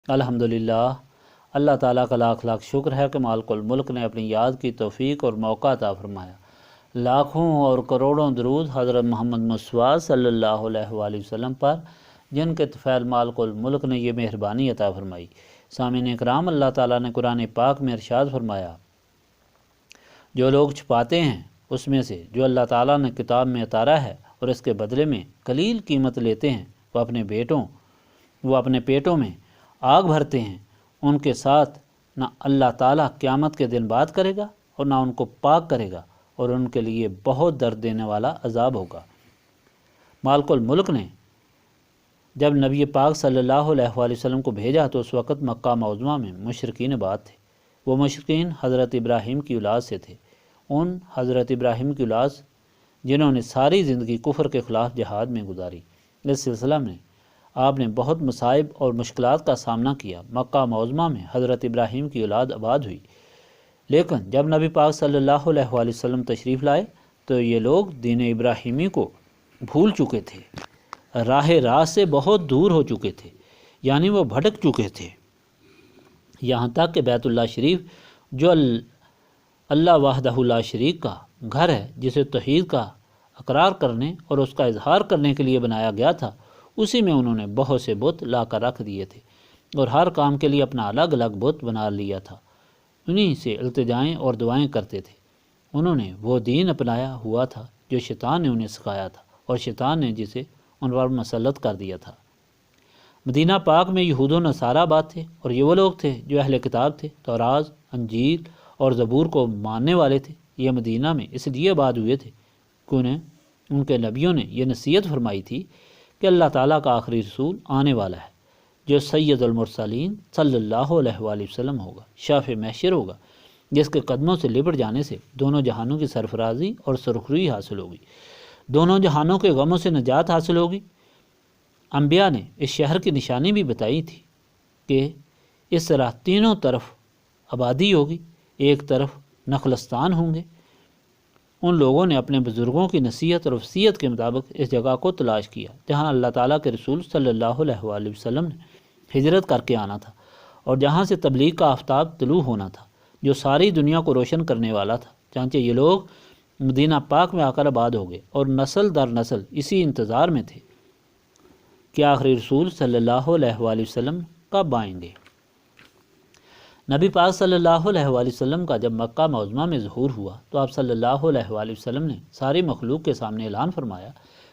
الحمدللہ، اللہ تعالیٰ کا لاکھ لاکھ شکر ہے کہ مالک الملک نے اپنی یاد کی توفیق اور موقع عطا فرمایا۔ لاکھوں اور کروڑوں درود حضرت محمد مصطفیٰ صلی اللہ علیہ وآلہ وسلم پر، جن کے طفیل مالک الملک نے یہ مہربانی عطا فرمائی۔ سامعین اکرام، اللہ تعالیٰ نے قرآن پاک میں ارشاد فرمایا، جو لوگ چھپاتے ہیں اس میں سے جو اللہ تعالیٰ نے کتاب میں اتارا ہے اور اس کے بدلے میں قلیل قیمت لیتے ہیں، وہ اپنے پیٹوں میں آگ بھرتے ہیں، ان کے ساتھ نہ اللہ تعالیٰ قیامت کے دن بات کرے گا اور نہ ان کو پاک کرے گا، اور ان کے لیے بہت درد دینے والا عذاب ہوگا۔ مالک الملک نے جب نبی پاک صلی اللہ علیہ وآلہ وسلم کو بھیجا تو اس وقت مکہ معظمہ میں مشرکین بات تھے۔ وہ مشرکین حضرت ابراہیم کی اولاد سے تھے، ان حضرت ابراہیم کی اولاد جنہوں نے ساری زندگی کفر کے خلاف جہاد میں گزاری۔ اس سلسلہ میں آپ نے بہت مصائب اور مشکلات کا سامنا کیا۔ مکہ معظمہ میں حضرت ابراہیم کی اولاد آباد ہوئی، لیکن جب نبی پاک صلی اللہ علیہ وآلہ وسلم تشریف لائے تو یہ لوگ دین ابراہیمی کو بھول چکے تھے، راہ راست سے بہت دور ہو چکے تھے، یعنی وہ بھٹک چکے تھے، یہاں تک کہ بیت اللہ شریف جو اللہ وحدہ لا شریک کا گھر ہے، جسے توحید کا اقرار کرنے اور اس کا اظہار کرنے کے لیے بنایا گیا تھا، اسی میں انہوں نے بہت سے بت لا کر رکھ دیے تھے اور ہر کام کے لیے اپنا الگ الگ بت بنا لیا تھا۔ انہی سے التجائیں اور دعائیں کرتے تھے۔ انہوں نے وہ دین اپنایا ہوا تھا جو شیطان نے انہیں سکھایا تھا اور شیطان نے جسے ان پر مسلط کر دیا تھا۔ مدینہ پاک میں یہود و نصارہ آباد تھے، اور یہ وہ لوگ تھے جو اہل کتاب تھے، تورات، انجیل اور زبور کو ماننے والے تھے۔ یہ مدینہ میں اس لیے آباد ہوئے تھے کہ انہیں ان کے نبیوں نے یہ نصیحت فرمائی تھی کہ اللہ تعالیٰ کا آخری رسول آنے والا ہے، جو سید المرسلین صلی اللہ علیہ وآلہ وسلم ہوگا، شافع محشر ہوگا، جس کے قدموں سے لپٹ جانے سے دونوں جہانوں کی سرفرازی اور سرخروئی حاصل ہوگی، دونوں جہانوں کے غموں سے نجات حاصل ہوگی۔ انبیاء نے اس شہر کی نشانی بھی بتائی تھی کہ اس طرح تینوں طرف آبادی ہوگی، ایک طرف نخلستان ہوں گے۔ ان لوگوں نے اپنے بزرگوں کی نصیحت اور وصیت کے مطابق اس جگہ کو تلاش کیا جہاں اللہ تعالیٰ کے رسول صلی اللہ علیہ وآلہ وسلم نے ہجرت کر کے آنا تھا، اور جہاں سے تبلیغ کا آفتاب طلوع ہونا تھا جو ساری دنیا کو روشن کرنے والا تھا۔ چنانچہ یہ لوگ مدینہ پاک میں آ کر آباد ہو گئے اور نسل در نسل اسی انتظار میں تھے کہ آخری رسول صلی اللہ علیہ وآلہ وسلم کب آئیں گے۔ نبی پاک صلی اللہ علیہ وآلہ وسلم کا جب مکہ معظمہ میں ظہور ہوا تو آپ صلی اللہ علیہ وآلہ وسلم نے ساری مخلوق کے سامنے اعلان فرمایا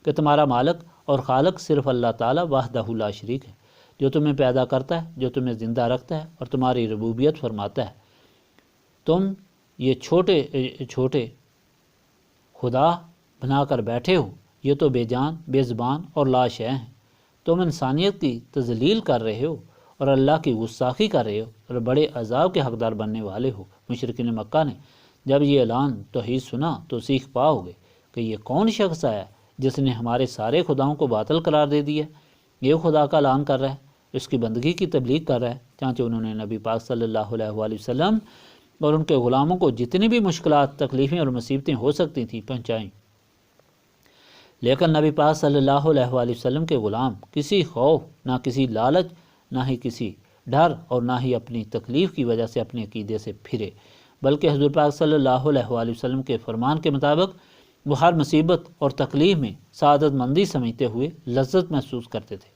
کہ تمہارا مالک اور خالق صرف اللہ تعالیٰ وحدہ لا شریک ہے، جو تمہیں پیدا کرتا ہے، جو تمہیں زندہ رکھتا ہے اور تمہاری ربوبیت فرماتا ہے۔ تم یہ چھوٹے خدا بنا کر بیٹھے ہو، یہ تو بے جان، بے زبان اور لا شے ہیں۔ تم انسانیت کی تذلیل کر رہے ہو اور اللہ کی گستاخی کر رہے ہو اور بڑے عذاب کے حقدار بننے والے ہو۔ مشرکین مکہ نے جب یہ اعلان توحید سنا تو سیکھ پا ہو گئے کہ یہ کون شخص آیا جس نے ہمارے سارے خداؤں کو باطل قرار دے دیا، یہ خدا کا اعلان کر رہا ہے، اس کی بندگی کی تبلیغ کر رہا ہے۔ چنانچہ انہوں نے نبی پاک صلی اللہ علیہ وآلہ وسلم اور ان کے غلاموں کو جتنی بھی مشکلات، تکلیفیں اور مصیبتیں ہو سکتی تھیں پہنچائیں، لیکن نبی پاک صلی اللہ علیہ وآلہ وسلم کے غلام کسی خوف، نہ کسی لالچ، نہ ہی کسی ڈر اور نہ ہی اپنی تکلیف کی وجہ سے اپنے عقیدے سے پھرے، بلکہ حضور پاک صلی اللہ علیہ وآلہ وسلم کے فرمان کے مطابق وہ ہر مصیبت اور تکلیف میں سعادت مندی سمجھتے ہوئے لذت محسوس کرتے تھے۔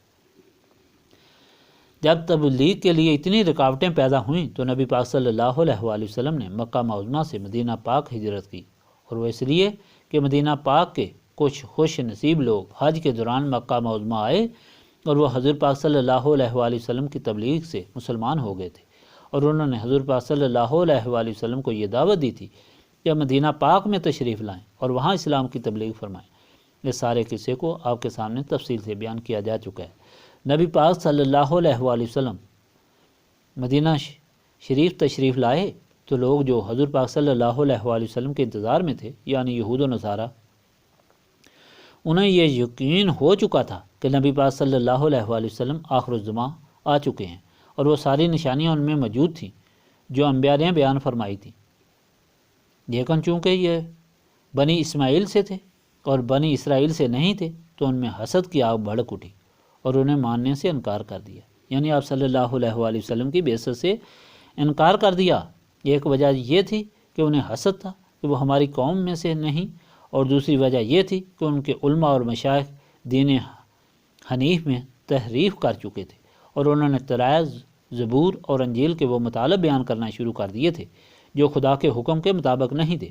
جب تبلیغ کے لیے اتنی رکاوٹیں پیدا ہوئیں تو نبی پاک صلی اللہ علیہ وآلہ وسلم نے مکہ معظمہ سے مدینہ پاک ہجرت کی، اور وہ اس لیے کہ مدینہ پاک کے کچھ خوش نصیب لوگ حج کے دوران مکہ معظمہ آئے اور وہ حضور پاک صلی اللہ علیہ وآلہ وسلم کی تبلیغ سے مسلمان ہو گئے تھے، اور انہوں نے حضور پاک صلی اللہ علیہ وآلہ وسلم کو یہ دعوت دی تھی کہ مدینہ پاک میں تشریف لائیں اور وہاں اسلام کی تبلیغ فرمائیں۔ اس سارے قصے کو آپ کے سامنے تفصیل سے بیان کیا جا چکا ہے۔ نبی پاک صلی اللہ علیہ وآلہ وسلم مدینہ شریف تشریف لائے تو لوگ جو حضور پاک صلی اللہ علیہ وآلہ وسلم کے انتظار میں تھے، یعنی یہود و نصارہ، انہیں یہ یقین ہو چکا تھا کہ نبی پاک صلی اللہ علیہ وآلہ وسلم آخر الزماں آ چکے ہیں، اور وہ ساری نشانیاں ان میں موجود تھیں جو انبیاء نے بیان فرمائی تھیں۔ لیکن چونکہ یہ بنی اسماعیل سے تھے اور بنی اسرائیل سے نہیں تھے تو ان میں حسد کی آگ بھڑک اٹھی اور انہیں ماننے سے انکار کر دیا۔ یعنی آپ صلی اللہ علیہ وآلہ وسلم کی بعثت سے انکار کر دیا۔ ایک وجہ یہ تھی کہ انہیں حسد تھا کہ وہ ہماری قوم میں سے نہیں، اور دوسری وجہ یہ تھی کہ ان کے علماء اور مشائخ دین حنیف میں تحریف کر چکے تھے، اور انہوں نے تورات، زبور اور انجیل کے وہ مطالب بیان کرنا شروع کر دیے تھے جو خدا کے حکم کے مطابق نہیں تھے،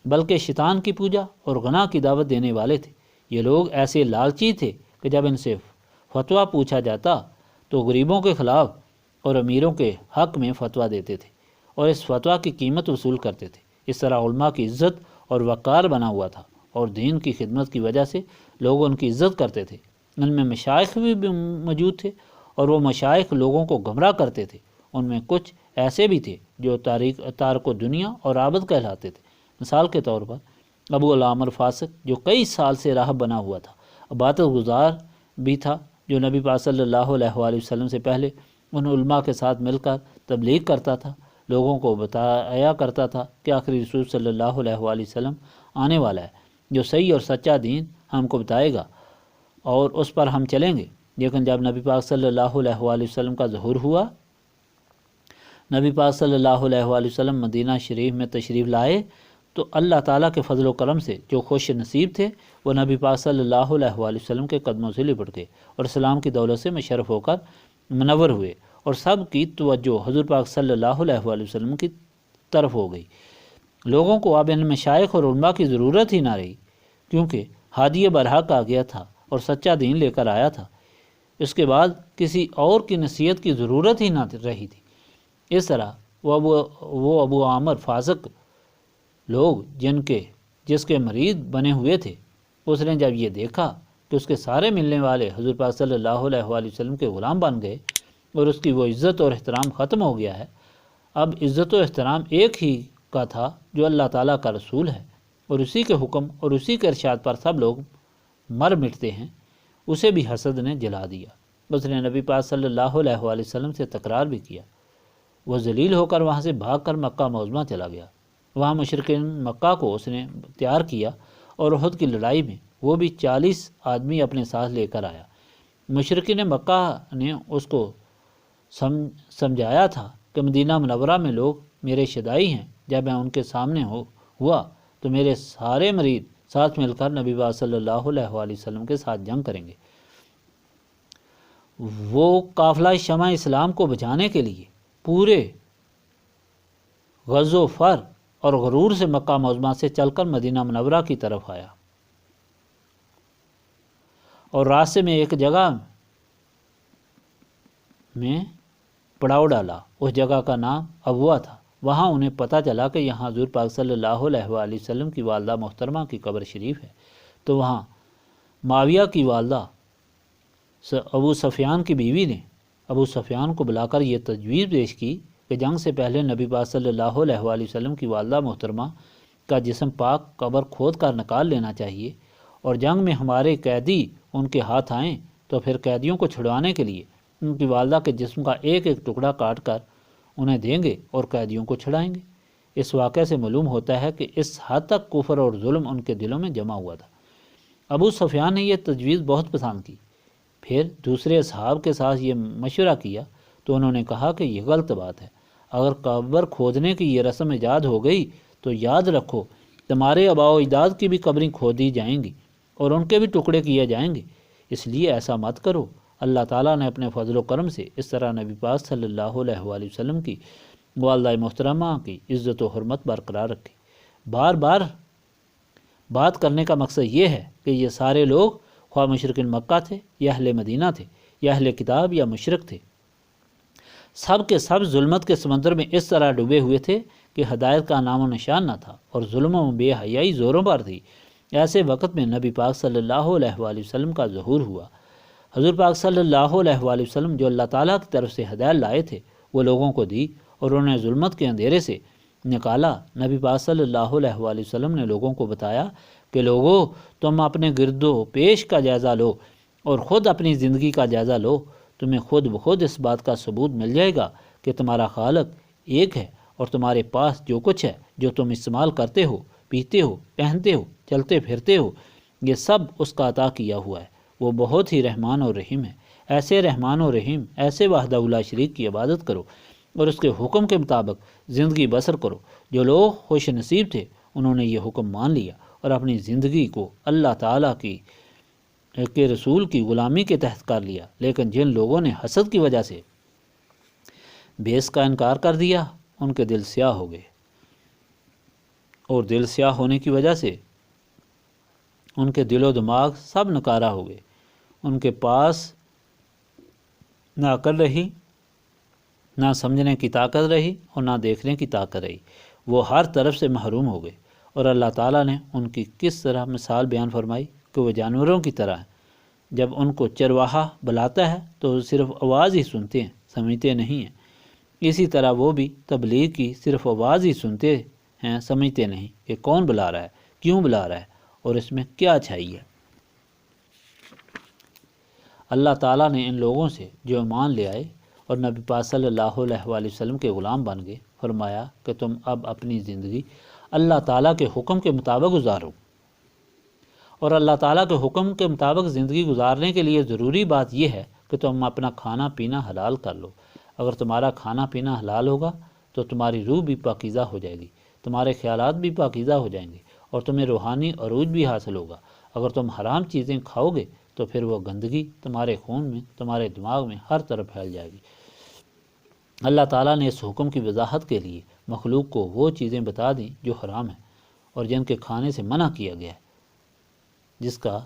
بلکہ شیطان کی پوجا اور گناہ کی دعوت دینے والے تھے۔ یہ لوگ ایسے لالچی تھے کہ جب ان سے فتویٰ پوچھا جاتا تو غریبوں کے خلاف اور امیروں کے حق میں فتویٰ دیتے تھے اور اس فتویٰ کی قیمت وصول کرتے تھے۔ اس طرح علماء کی عزت اور وقار بنا ہوا تھا، اور دین کی خدمت کی وجہ سے لوگ ان کی عزت کرتے تھے۔ ان میں مشائخ بھی موجود تھے، اور وہ مشائخ لوگوں کو گمراہ کرتے تھے۔ ان میں کچھ ایسے بھی تھے جو تارک و دنیا اور عابد کہلاتے تھے۔ مثال کے طور پر ابو العامر فاسق جو کئی سال سے راہب بنا ہوا تھا، عبادت گزار بھی تھا، جو نبی پاک صلی اللہ علیہ وآلہ وسلم سے پہلے ان علماء کے ساتھ مل کر تبلیغ کرتا تھا، لوگوں کو بتایا کرتا تھا کہ آخری رسول صلی اللہ علیہ وآلہ وسلم آنے والا ہے جو صحیح اور سچا دین ہم کو بتائے گا اور اس پر ہم چلیں گے۔ لیکن جب نبی پاک صلی اللہ علیہ وآلہ وسلم کا ظہور ہوا، نبی پاک صلی اللہ علیہ وآلہ وسلم مدینہ شریف میں تشریف لائے، تو اللہ تعالیٰ کے فضل و کرم سے جو خوش نصیب تھے وہ نبی پاک صلی اللہ علیہ وآلہ وسلم کے قدموں سے لپٹ گئے اور اسلام کی دولت سے مشرف ہو کر منور ہوئے، اور سب کی توجہ حضور پاک صلی اللہ علیہ وآلہ وسلم کی طرف ہو گئی۔ لوگوں کو اب ان مشائخ اور علماء کی ضرورت ہی نہ رہی، کیونکہ ہادی برحق آ گیا تھا اور سچا دین لے کر آیا تھا۔ اس کے بعد کسی اور کی نصیحت کی ضرورت ہی نہ رہی تھی۔ اس طرح وہ ابو عامر فاسق لوگ جس کے مرید بنے ہوئے تھے، اس نے جب یہ دیکھا کہ اس کے سارے ملنے والے حضور پاک صلی اللہ علیہ وآلہ وسلم کے غلام بن گئے اور اس کی وہ عزت اور احترام ختم ہو گیا ہے، اب عزت و احترام ایک ہی کا تھا جو اللہ تعالیٰ کا رسول ہے، اور اسی کے حکم اور اسی کے ارشاد پر سب لوگ مر مٹتے ہیں، اسے بھی حسد نے جلا دیا۔ اس نے نبی پاک صلی اللہ علیہ وآلہ وسلم سے تکرار بھی کیا۔ وہ ذلیل ہو کر وہاں سے بھاگ کر مکہ معظمہ چلا گیا۔ وہاں مشرکین مکہ کو اس نے تیار کیا، اور احد کی لڑائی میں وہ بھی 40 آدمی اپنے ساتھ لے کر آیا۔ مشرکین مکہ نے اس کو سمجھایا تھا کہ مدینہ منورہ میں لوگ میرے شدائی ہیں، جب میں ان کے سامنے ہوا تو میرے سارے مرید ساتھ مل کر نبی پاک صلی اللہ علیہ وآلہ وسلم کے ساتھ جنگ کریں گے۔ وہ قافلہ شمع اسلام کو بچانے کے لیے پورے غض و فر اور غرور سے مکہ معظمہ سے چل کر مدینہ منورہ کی طرف آیا، اور راستے میں ایک جگہ میں پڑاؤ ڈالا۔ اس جگہ کا نام ابوا تھا۔ وہاں انہیں پتہ چلا کہ یہاں حضور پاک صلی اللہ علیہ وآلہ وسلم کی والدہ محترمہ کی قبر شریف ہے، تو وہاں معاویہ کی والدہ ابو سفیان کی بیوی نے ابو سفیان کو بلا کر یہ تجویز پیش کی کہ جنگ سے پہلے نبی پاک صلی اللہ علیہ وآلہ وسلم کی والدہ محترمہ کا جسم پاک قبر کھود کر نکال لینا چاہیے، اور جنگ میں ہمارے قیدی ان کے ہاتھ آئیں تو پھر قیدیوں کو چھڑوانے کے لیے ان کی والدہ کے جسم کا ایک ایک ٹکڑا کاٹ کر انہیں دیں گے اور قیدیوں کو چھڑائیں گے۔ اس واقعے سے معلوم ہوتا ہے کہ اس حد تک کفر اور ظلم ان کے دلوں میں جمع ہوا تھا۔ ابو سفیان نے یہ تجویز بہت پسند کی۔ پھر دوسرے اصحاب کے ساتھ یہ مشورہ کیا تو انہوں نے کہا کہ یہ غلط بات ہے۔ اگر قبر کھودنے کی یہ رسم ایجاد ہو گئی تو یاد رکھو تمہارے آباء و اجداد کی بھی قبریں کھودی جائیں گی اور ان کے بھی ٹکڑے کیے جائیں گے، اس لیے ایسا مت کرو۔ اللہ تعالیٰ نے اپنے فضل و کرم سے اس طرح نبی پاک صلی اللہ علیہ وآلہ وسلم کی والدہ محترمہ کی عزت و حرمت برقرار رکھی۔ بار بار بات کرنے کا مقصد یہ ہے کہ یہ سارے لوگ خواہ مشرکین مکہ تھے یا اہل مدینہ تھے یا اہل کتاب یا مشرک تھے، سب کے سب ظلمت کے سمندر میں اس طرح ڈوبے ہوئے تھے کہ ہدایت کا نام و نشان نہ تھا، اور ظلم و بے حیائی زوروں پر تھی۔ ایسے وقت میں نبی پاک صلی اللہ علیہ وآلہ وسلم کا ظہور ہوا۔ حضور پاک صلی اللہ علیہ وآلہ وسلم جو اللہ تعالیٰ کی طرف سے ہدایت لائے تھے وہ لوگوں کو دی اور انہیں ظلمت کے اندھیرے سے نکالا۔ نبی پاک صلی اللہ علیہ وآلہ وسلم نے لوگوں کو بتایا کہ لوگو تم اپنے گرد و پیش کا جائزہ لو اور خود اپنی زندگی کا جائزہ لو، تمہیں خود بخود اس بات کا ثبوت مل جائے گا کہ تمہارا خالق ایک ہے، اور تمہارے پاس جو کچھ ہے جو تم استعمال کرتے ہو، پیتے ہو، پہنتے ہو، چلتے پھرتے ہو، یہ سب اس کا عطا کیا ہوا ہے۔ وہ بہت ہی رحمان اور رحیم ہے۔ ایسے رحمان و رحیم، ایسے وحدہ لا شریک کی عبادت کرو اور اس کے حکم کے مطابق زندگی بسر کرو۔ جو لوگ خوش نصیب تھے انہوں نے یہ حکم مان لیا اور اپنی زندگی کو اللہ تعالیٰ کے رسول کی غلامی کے تحت کر لیا۔ لیکن جن لوگوں نے حسد کی وجہ سے بیس کا انکار کر دیا ان کے دل سیاہ ہو گئے، اور دل سیاہ ہونے کی وجہ سے ان کے دل و دماغ سب نکارا ہو گئے۔ ان کے پاس نہ عقل رہی، نہ سمجھنے کی طاقت رہی اور نہ دیکھنے کی طاقت رہی۔ وہ ہر طرف سے محروم ہو گئے، اور اللہ تعالیٰ نے ان کی کس طرح مثال بیان فرمائی کہ وہ جانوروں کی طرح ہیں۔ جب ان کو چرواہا بلاتا ہے تو وہ صرف آواز ہی سنتے ہیں، سمجھتے نہیں ہیں۔ اسی طرح وہ بھی تبلیغ کی صرف آواز ہی سنتے ہیں، سمجھتے نہیں کہ کون بلا رہا ہے، کیوں بلا رہا ہے اور اس میں کیا اچھائی ہے۔ اللہ تعالیٰ نے ان لوگوں سے جو ایمان لے آئے اور نبی پاک صلی اللہ علیہ وآلہ وسلم کے غلام بن گئے، فرمایا کہ تم اب اپنی زندگی اللہ تعالیٰ کے حکم کے مطابق گزارو۔ اور اللہ تعالیٰ کے حکم کے مطابق زندگی گزارنے کے لیے ضروری بات یہ ہے کہ تم اپنا کھانا پینا حلال کر لو۔ اگر تمہارا کھانا پینا حلال ہوگا تو تمہاری روح بھی پاکیزہ ہو جائے گی، تمہارے خیالات بھی پاکیزہ ہو جائیں گے اور تمہیں روحانی عروج بھی حاصل ہوگا۔ اگر تم حرام چیزیں کھاؤ گے تو پھر وہ گندگی تمہارے خون میں، تمہارے دماغ میں ہر طرف پھیل جائے گی۔ اللہ تعالیٰ نے اس حکم کی وضاحت کے لیے مخلوق کو وہ چیزیں بتا دیں جو حرام ہیں اور جن کے کھانے سے منع کیا گیا ہے، جس کا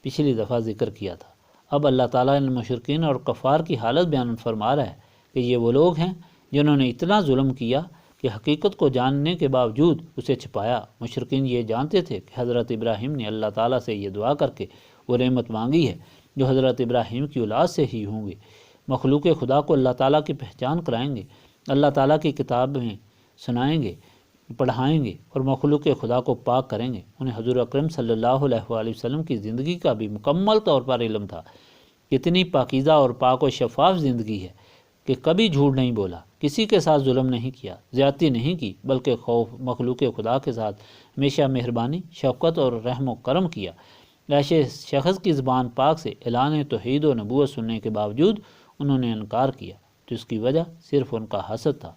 پچھلی دفعہ ذکر کیا تھا۔ اب اللہ تعالیٰ نے مشرکین اور کفار کی حالت بیان فرما رہا ہے کہ یہ وہ لوگ ہیں جنہوں نے اتنا ظلم کیا کہ حقیقت کو جاننے کے باوجود اسے چھپایا۔ مشرکین یہ جانتے تھے کہ حضرت ابراہیم نے اللہ تعالیٰ سے یہ دعا کر کے وہ نعمت مانگی ہے جو حضرت ابراہیم کی اولاد سے ہی ہوں گے۔ مخلوق خدا کو اللہ تعالیٰ کی پہچان کرائیں گے، اللہ تعالیٰ کی کتابیں سنائیں گے، پڑھائیں گے اور مخلوق خدا کو پاک کریں گے۔ انہیں حضور اکرم صلی اللہ علیہ وآلہ وسلم کی زندگی کا بھی مکمل طور پر علم تھا۔ کتنی پاکیزہ اور پاک و شفاف زندگی ہے کہ کبھی جھوٹ نہیں بولا، کسی کے ساتھ ظلم نہیں کیا، زیادتی نہیں کی، بلکہ مخلوق خدا کے ساتھ ہمیشہ مہربانی، شفقت اور رحم و کرم کیا۔ ایسے شخص کی زبان پاک سے اعلان توحید و نبوت سننے کے باوجود انہوں نے انکار کیا، تو اس کی وجہ صرف ان کا حسد تھا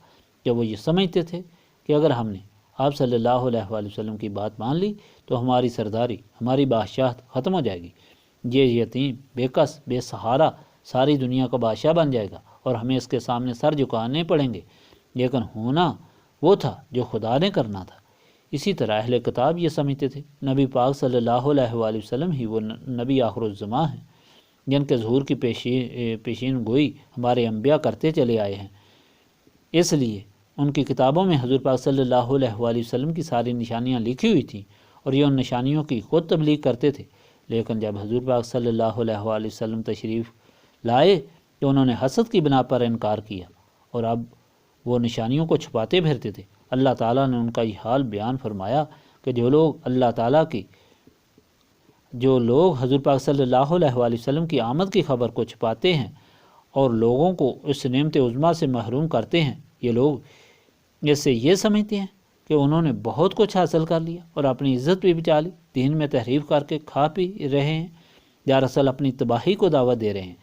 کہ وہ یہ سمجھتے تھے کہ اگر ہم نے آپ صلی اللہ علیہ وآلہ وسلم کی بات مان لی تو ہماری سرداری، ہماری بادشاہت ختم ہو جائے گی۔ یہ یتیم، بے کس، بے سہارا ساری دنیا کا بادشاہ بن جائے گا اور ہمیں اس کے سامنے سر جھکانے پڑیں گے۔ لیکن ہونا وہ تھا جو خدا نے کرنا تھا۔ اسی طرح اہل کتاب یہ سمجھتے تھے نبی پاک صلی اللہ علیہ وآلہ وسلم ہی وہ نبی آخر الزماں ہیں جن کے ظہور کی پیشین گوئی ہمارے انبیاء کرتے چلے آئے ہیں۔ اس لیے ان کی کتابوں میں حضور پاک صلی اللہ علیہ وآلہ وسلم کی ساری نشانیاں لکھی ہوئی تھیں اور یہ ان نشانیوں کی خود تبلیغ کرتے تھے۔ لیکن جب حضور پاک صلی اللہ علیہ وآلہ وسلم تشریف لائے تو انہوں نے حسد کی بنا پر انکار کیا اور اب وہ نشانیوں کو چھپاتے پھرتے تھے۔ اللہ تعالیٰ نے ان کا یہ حال بیان فرمایا کہ جو لوگ حضور پاک صلی اللہ علیہ وآلہ وسلم کی آمد کی خبر کو چھپاتے ہیں اور لوگوں کو اس نعمت عظمیٰ سے محروم کرتے ہیں، یہ لوگ اس سے یہ سمجھتے ہیں کہ انہوں نے بہت کچھ حاصل کر لیا اور اپنی عزت بھی بچا لی، دین میں تحریف کر کے کھا پی رہے ہیں، دراصل اپنی تباہی کو دعوت دے رہے ہیں۔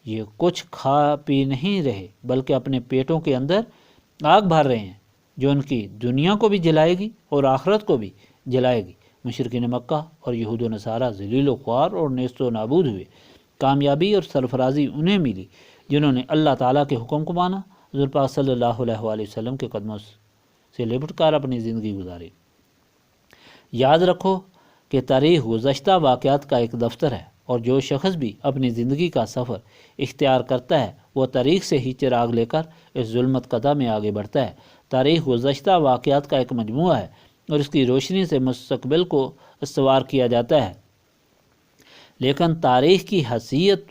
یہ کچھ کھا پی نہیں رہے بلکہ اپنے پیٹوں کے اندر آگ بھر رہے ہیں جو ان کی دنیا کو بھی جلائے گی اور آخرت کو بھی جلائے گی۔ مشرکین مکہ اور یہود و نصارہ ذلیل و خوار اور نیست و نابود ہوئے۔ کامیابی اور سرفرازی انہیں ملی جنہوں نے اللہ تعالیٰ کے حکم کو مانا، حضور پاک صلی اللہ علیہ وآلہ وسلم کے قدموں سے لپٹ کر اپنی زندگی گزاری۔ یاد رکھو کہ تاریخ گزشتہ واقعات کا ایک دفتر ہے، اور جو شخص بھی اپنی زندگی کا سفر اختیار کرتا ہے وہ تاریخ سے ہی چراغ لے کر اس ظلمت کدہ میں آگے بڑھتا ہے۔ تاریخ گزشتہ واقعات کا ایک مجموعہ ہے اور اس کی روشنی سے مستقبل کو استوار کیا جاتا ہے، لیکن تاریخ کی حیثیت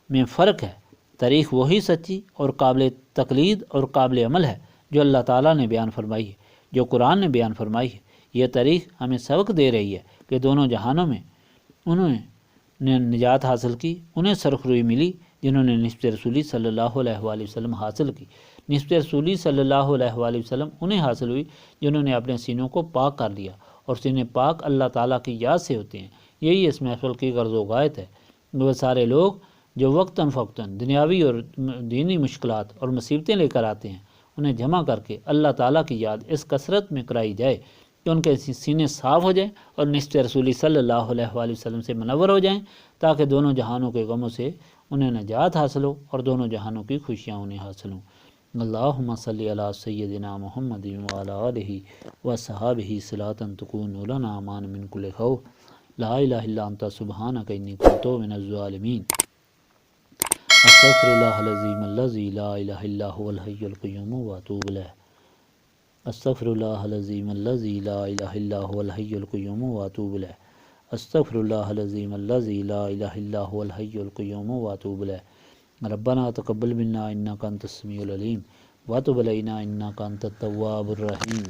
میں فرق ہے۔ تاریخ وہی سچی اور قابل تقلید اور قابل عمل ہے جو اللہ تعالیٰ نے بیان فرمائی ہے، جو قرآن نے بیان فرمائی ہے۔ یہ تاریخ ہمیں سبق دے رہی ہے کہ دونوں جہانوں میں انہوں نے نجات حاصل کی، انہیں سرخروئی ملی جنہوں نے نسبت رسولی صلی اللہ علیہ وآلہ وسلم حاصل کی۔ نسبت رسولی صلی اللہ علیہ وآلہ وسلم انہیں حاصل ہوئی جنہوں نے اپنے سینوں کو پاک کر لیا، اور سینے پاک اللہ تعالیٰ کی یاد سے ہوتے ہیں۔ یہی اس محفل کی غرض و غایت ہے وہ سارے لوگ جو وقتاً فوقتاً دنیاوی اور دینی مشکلات اور مصیبتیں لے کر آتے ہیں، انہیں جمع کر کے اللہ تعالیٰ کی یاد اس کثرت میں کرائی جائے کہ ان کے سینے صاف ہو جائیں اور نسبت رسولی صلی اللہ علیہ وآلہ وسلم سے منور ہو جائیں، تاکہ دونوں جہانوں کے غموں سے انہیں نجات حاصل ہو اور دونوں جہانوں کی خوشیاں انہیں حاصل ہوں۔ اللہم صلی علی سیدنا محمد وعلی آلہ وصحابہ صلاۃ تکون لنا امان من کل خوف لا الہ الا انت سبحانک انی کنت من الظالمین۔ استغفر اللہ العظیم الذی لا الہ الا هو الحی القیوم واتوب الیہ۔ استغفر اللہ العظیم الذی لا الہ الا هو الحی القیوم واتوب الیہ۔ استغفر اللہ العظیم الذی لا الہ الا هو الحی القیوم واتوب الیہ۔ ربنا تقبل منا انک انت السمیع العلیم وتب علینا انک انت التواب الرحیم۔